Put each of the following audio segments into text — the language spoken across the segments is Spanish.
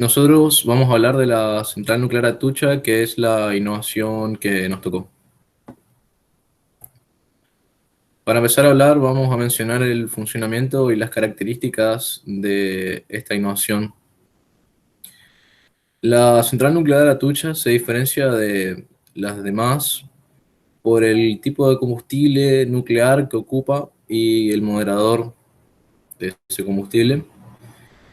Nosotros vamos a hablar de la central nuclear Atucha, que es la innovación que nos tocó. Para empezar a hablar, vamos a mencionar el funcionamiento y las características de esta innovación. La central nuclear Atucha se diferencia de las demás por el tipo de combustible nuclear que ocupa y el moderador de ese combustible.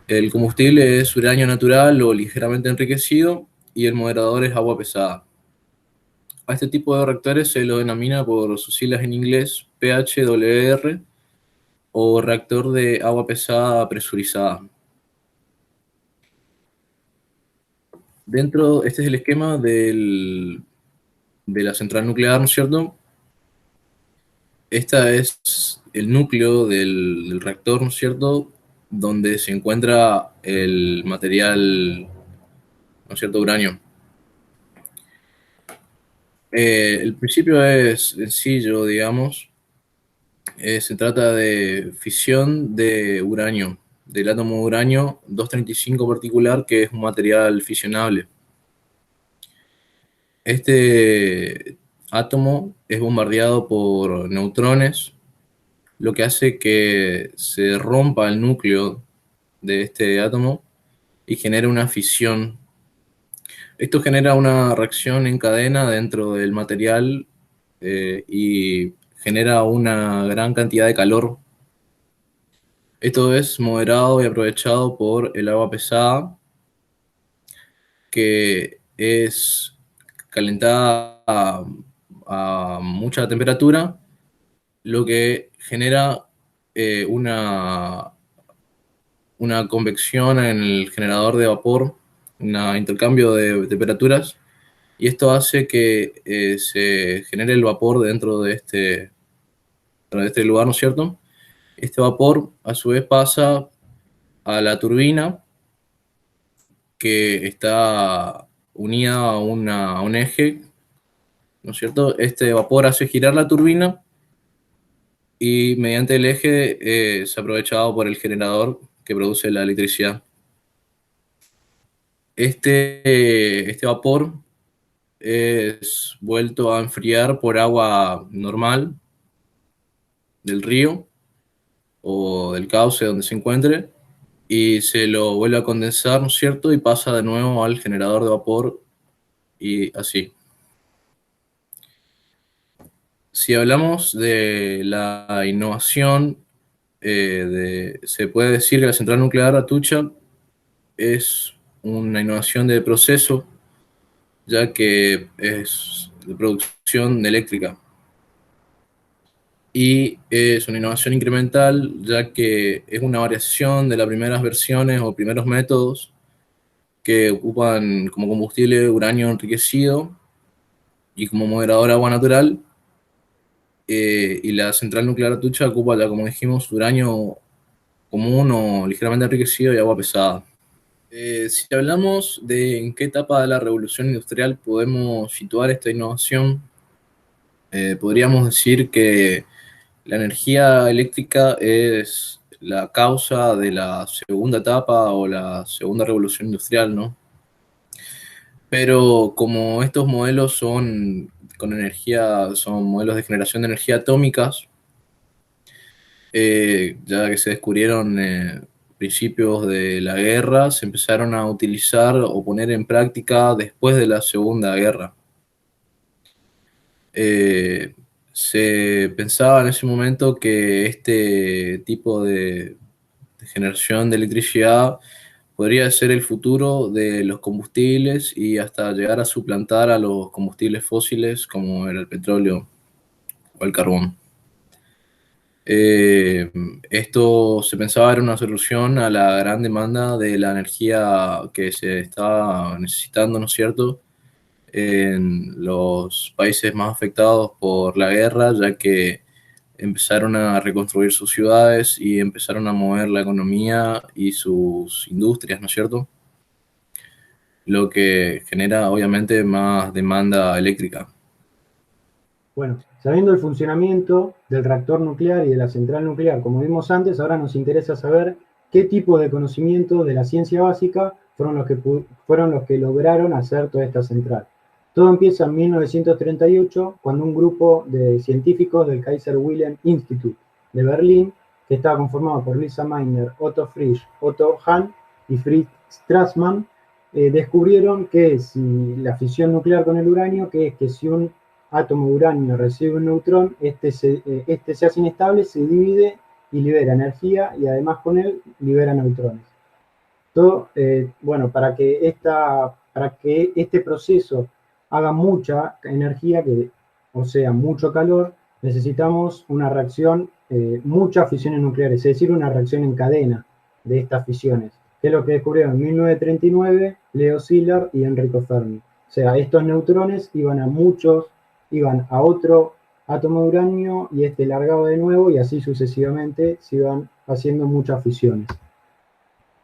El combustible es uranio natural o ligeramente enriquecido y el moderador es agua pesada. A este tipo de reactores se lo denomina por sus siglas en inglés PHWR o reactor de agua pesada presurizada. Este es el esquema de la central nuclear, ¿no es cierto? Esta es el núcleo del reactor, ¿no es cierto? Donde se encuentra el material, ¿no es cierto?, uranio. El principio es sencillo, digamos. Se trata de fisión de uranio, del átomo de uranio 235 particular, que es un material fisionable. Este átomo es bombardeado por neutrones, lo que hace que se rompa el núcleo de este átomo y genere una fisión. Esto genera una reacción en cadena dentro del material y genera una gran cantidad de calor. Esto es moderado y aprovechado por el agua pesada, que es calentada a mucha temperatura, lo que genera una convección en el generador de vapor, un intercambio de temperaturas, y esto hace que se genere el vapor dentro de este lugar, ¿no es cierto? Este vapor, a su vez, pasa a la turbina, que está unida a un eje, ¿no es cierto? Este vapor hace girar la turbina y mediante el eje es aprovechado por el generador que produce la electricidad. Este vapor es vuelto a enfriar por agua normal del río o del cauce donde se encuentre y se lo vuelve a condensar, ¿no es cierto? Y pasa de nuevo al generador de vapor y así. Si hablamos de la innovación, se puede decir que la central nuclear Atucha es una innovación de proceso, ya que es de producción eléctrica. Y es una innovación incremental, ya que es una variación de las primeras versiones o primeros métodos que ocupan como combustible uranio enriquecido y como moderador agua natural. Y la central nuclear Atucha ocupa, ya como dijimos, uranio común o ligeramente enriquecido y agua pesada. Si hablamos de en qué etapa de la revolución industrial podemos situar esta innovación, podríamos decir que la energía eléctrica es la causa de la segunda etapa o la segunda revolución industrial, ¿no? Pero como estos modelos son modelos de generación de energía atómicas, ya que se descubrieron principios de la guerra, se empezaron a utilizar o poner en práctica después de la Segunda Guerra. Eh, Se pensaba en ese momento que este tipo de generación de electricidad podría ser el futuro de los combustibles y hasta llegar a suplantar a los combustibles fósiles como era el petróleo o el carbón. Eh, Esto se pensaba era una solución a la gran demanda de la energía que se estaba necesitando, ¿no es cierto?, en los países más afectados por la guerra, ya que empezaron a reconstruir sus ciudades y empezaron a mover la economía y sus industrias, ¿no es cierto? Lo que genera obviamente más demanda eléctrica. Bueno, sabiendo el funcionamiento del reactor nuclear y de la central nuclear, como vimos antes, ahora nos interesa saber qué tipo de conocimiento de la ciencia básica fueron los que lograron hacer toda esta central. Todo empieza en 1938, cuando un grupo de científicos del Kaiser Wilhelm Institute de Berlín, que estaba conformado por Lisa Meitner, Otto Frisch, Otto Hahn y Fritz Strassmann, descubrieron que si la fisión nuclear con el uranio, que es que si un átomo de uranio recibe un neutrón, este se hace inestable, se divide y libera energía, y además con él libera neutrones. Todo, bueno, para que este proceso haga mucha energía, o sea, mucho calor, necesitamos una reacción, muchas fisiones nucleares, es decir, una reacción en cadena de estas fisiones, que es lo que descubrieron en 1939 Leo Szilard y Enrico Fermi. O sea, estos neutrones iban a otro átomo de uranio y este largaba de nuevo, y así sucesivamente se iban haciendo muchas fisiones.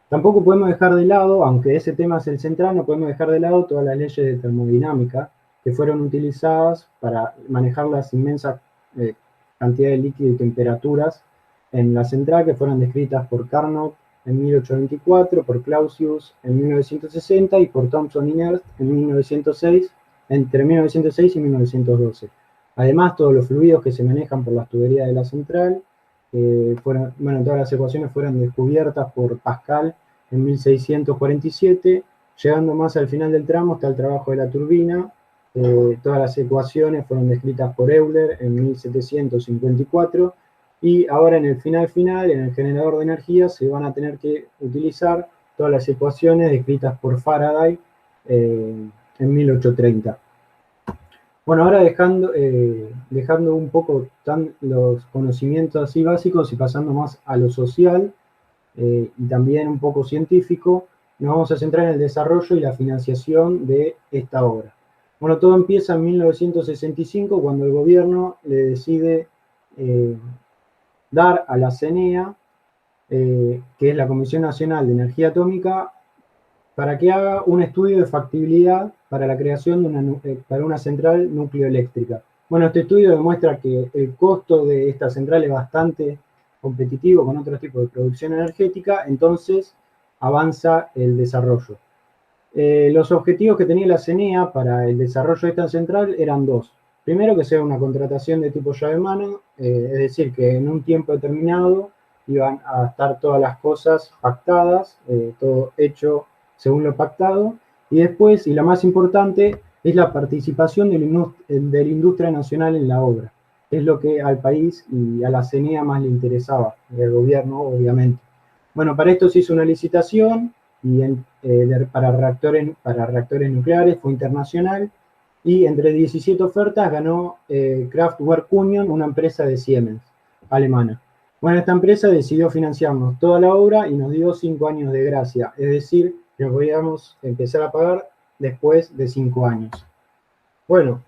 Tampoco podemos dejar de lado, aunque ese tema es el central, no podemos dejar de lado todas las leyes de termodinámica que fueron utilizadas para manejar las inmensas cantidades de líquido y temperaturas en la central, que fueron descritas por Carnot en 1824, por Clausius en 1960 y por Thomson y Nernst en 1906, entre 1906 y 1912. Además, todos los fluidos que se manejan por las tuberías de la central, todas las ecuaciones fueron descubiertas por Pascal en 1647, llegando más al final del tramo está el trabajo de la turbina. Todas las ecuaciones fueron descritas por Euler en 1754, y ahora en el final, en el generador de energía, se van a tener que utilizar todas las ecuaciones descritas por Faraday en 1830. Bueno, ahora dejando un poco los conocimientos así básicos y pasando más a lo social y también un poco científico, nos vamos a centrar en el desarrollo y la financiación de esta obra. Bueno, todo empieza en 1965, cuando el gobierno le decide dar a la CENEA, que es la Comisión Nacional de Energía Atómica, para que haga un estudio de factibilidad para la creación para una central nucleoeléctrica. Bueno, este estudio demuestra que el costo de esta central es bastante competitivo con otros tipos de producción energética, entonces avanza el desarrollo. Los objetivos que tenía la CENEA para el desarrollo de esta central eran dos. Primero, que sea una contratación de tipo llave en mano, es decir, que en un tiempo determinado iban a estar todas las cosas pactadas, todo hecho según lo pactado. Y después, y la más importante, es la participación de la industria nacional en la obra. Es lo que al país y a la CENEA más le interesaba, y al gobierno, obviamente. Bueno, para esto se hizo una licitación y para reactores nucleares, fue internacional, y entre 17 ofertas ganó Kraftwerk Union, una empresa de Siemens, alemana. Bueno, esta empresa decidió financiarnos toda la obra y nos dio 5 años de gracia, es decir, que podíamos empezar a pagar después de 5 años. Bueno,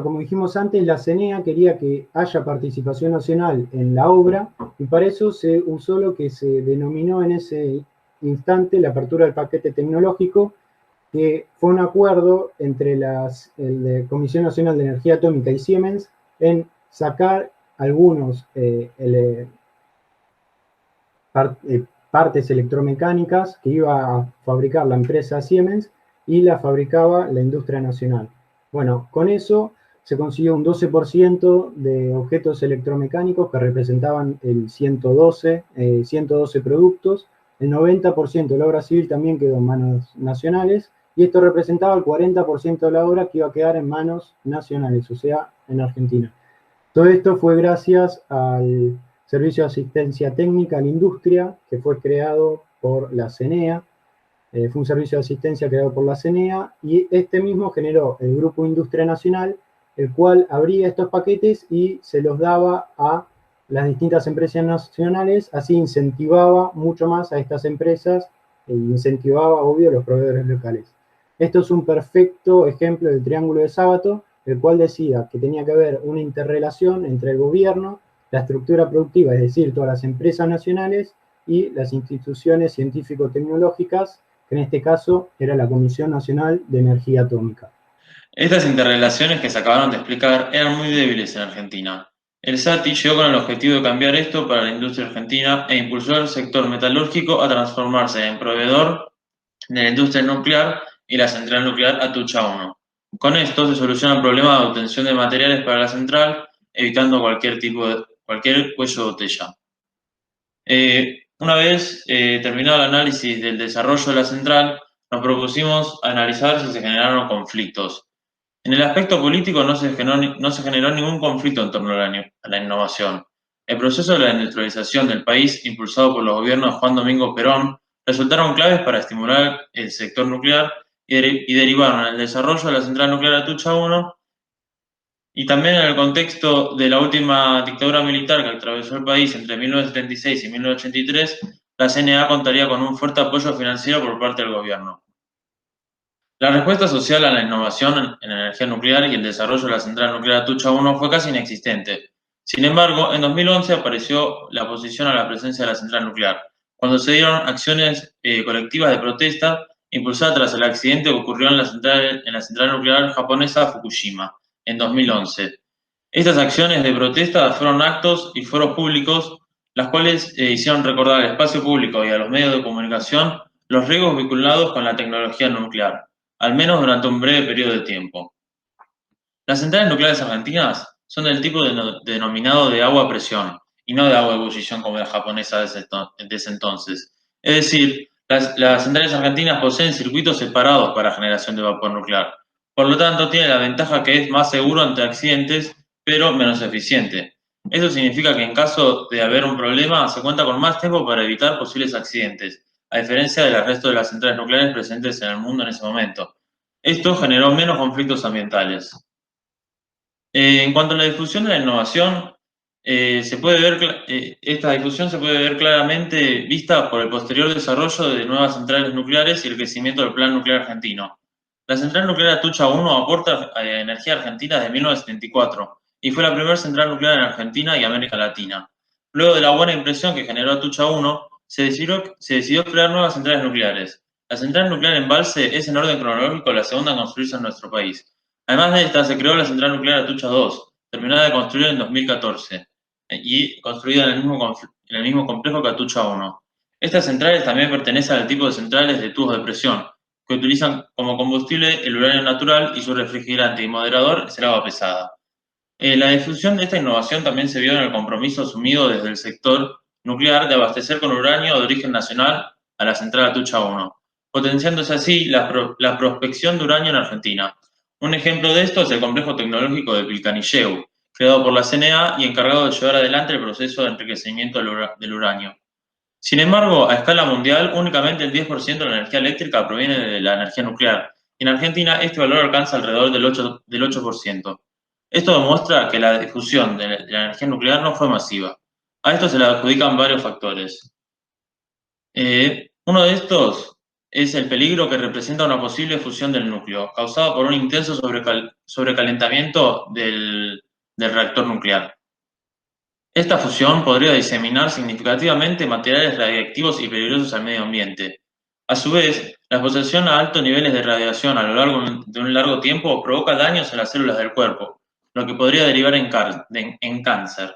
como dijimos antes, la CENEA quería que haya participación nacional en la obra, y para eso se usó lo que se denominó en ese instante la apertura del paquete tecnológico, que fue un acuerdo entre la Comisión Nacional de Energía Atómica y Siemens en sacar algunos partes electromecánicas que iba a fabricar la empresa Siemens y la fabricaba la industria nacional. Bueno, con eso se consiguió un 12% de objetos electromecánicos que representaban el 112 productos. El 90% de la obra civil también quedó en manos nacionales, y esto representaba el 40% de la obra que iba a quedar en manos nacionales, o sea, en Argentina. Todo esto fue gracias al Servicio de Asistencia Técnica a la Industria, que fue creado por la CENEA. Fue un servicio de asistencia creado por la CENEA, y este mismo generó el Grupo Industria Nacional, el cual abría estos paquetes y se los daba a las distintas empresas nacionales, así incentivaba mucho más a estas empresas e incentivaba, obvio, a los proveedores locales. Esto es un perfecto ejemplo del triángulo de Sábato, el cual decía que tenía que haber una interrelación entre el gobierno, la estructura productiva, es decir, todas las empresas nacionales, y las instituciones científico-tecnológicas, que en este caso era la Comisión Nacional de Energía Atómica. Estas interrelaciones que se acabaron de explicar eran muy débiles en Argentina. El SATI llegó con el objetivo de cambiar esto para la industria argentina e impulsó al sector metalúrgico a transformarse en proveedor de la industria nuclear y la central nuclear Atucha 1. Con esto se soluciona el problema de obtención de materiales para la central, evitando cualquier cuello de botella. Una vez terminado el análisis del desarrollo de la central, nos propusimos analizar si se generaron conflictos. En el aspecto político no se generó ningún conflicto en torno a la innovación. El proceso de la industrialización del país, impulsado por los gobiernos de Juan Domingo Perón, resultaron claves para estimular el sector nuclear y derivaron en el desarrollo de la central nuclear Atucha 1 y también en el contexto de la última dictadura militar que atravesó el país entre 1976 y 1983, la CNA contaría con un fuerte apoyo financiero por parte del gobierno. La respuesta social a la innovación en energía nuclear y el desarrollo de la central nuclear Atucha 1 fue casi inexistente. Sin embargo, en 2011 apareció la oposición a la presencia de la central nuclear, cuando se dieron acciones colectivas de protesta impulsadas tras el accidente que ocurrió en la central nuclear japonesa Fukushima en 2011. Estas acciones de protesta fueron actos y foros públicos, las cuales hicieron recordar al espacio público y a los medios de comunicación los riesgos vinculados con la tecnología nuclear, al menos durante un breve periodo de tiempo. Las centrales nucleares argentinas son del tipo denominado de agua a presión y no de agua a ebullición como la japonesa de ese entonces. Es decir, las centrales argentinas poseen circuitos separados para generación de vapor nuclear. Por lo tanto, tiene la ventaja que es más seguro ante accidentes, pero menos eficiente. Eso significa que en caso de haber un problema, se cuenta con más tiempo para evitar posibles accidentes, a diferencia del resto de las centrales nucleares presentes en el mundo en ese momento. Esto generó menos conflictos ambientales. En cuanto a la difusión de la innovación, esta difusión se puede ver claramente vista por el posterior desarrollo de nuevas centrales nucleares y el crecimiento del Plan Nuclear Argentino. La central nuclear Atucha 1 aporta energía argentina desde 1974 y fue la primera central nuclear en Argentina y América Latina. Luego de la buena impresión que generó Atucha 1, se decidió crear nuevas centrales nucleares. La central nuclear Embalse es en orden cronológico la segunda en construirse en nuestro país. Además de esta, se creó la central nuclear Atucha 2, terminada de construir en 2014 y construida en el mismo complejo que Atucha 1. Estas centrales también pertenecen al tipo de centrales de tubos de presión, que utilizan como combustible el uranio natural y su refrigerante y moderador es el agua pesada. La difusión de esta innovación también se vio en el compromiso asumido desde el sector nuclear de abastecer con uranio de origen nacional a la central Atucha 1, potenciándose así la prospección de uranio en Argentina. Un ejemplo de esto es el complejo tecnológico de Pilcanilleu, creado por la CNA y encargado de llevar adelante el proceso de enriquecimiento del uranio. Sin embargo, a escala mundial, únicamente el 10% de la energía eléctrica proviene de la energía nuclear, y en Argentina este valor alcanza alrededor del 8%. Esto demuestra que la difusión de la energía nuclear no fue masiva. A esto se le adjudican varios factores. Uno de estos es el peligro que representa una posible fusión del núcleo, causada por un intenso sobrecalentamiento del reactor nuclear. Esta fusión podría diseminar significativamente materiales radiactivos y peligrosos al medio ambiente. A su vez, la exposición a altos niveles de radiación a lo largo de un largo tiempo provoca daños en las células del cuerpo, lo que podría derivar en cáncer.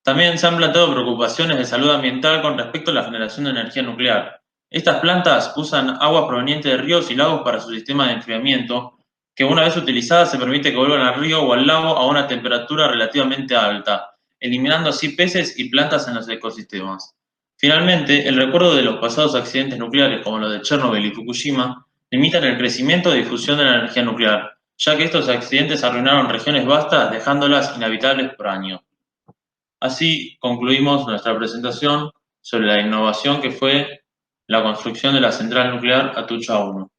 También se han planteado preocupaciones de salud ambiental con respecto a la generación de energía nuclear. Estas plantas usan aguas provenientes de ríos y lagos para su sistema de enfriamiento, que una vez utilizadas se permite que vuelvan al río o al lago a una temperatura relativamente alta, eliminando así peces y plantas en los ecosistemas. Finalmente, el recuerdo de los pasados accidentes nucleares como los de Chernobyl y Fukushima limitan el crecimiento y difusión de la energía nuclear, ya que estos accidentes arruinaron regiones vastas dejándolas inhabitables por años. Así concluimos nuestra presentación sobre la innovación que fue la construcción de la central nuclear Atucha 1.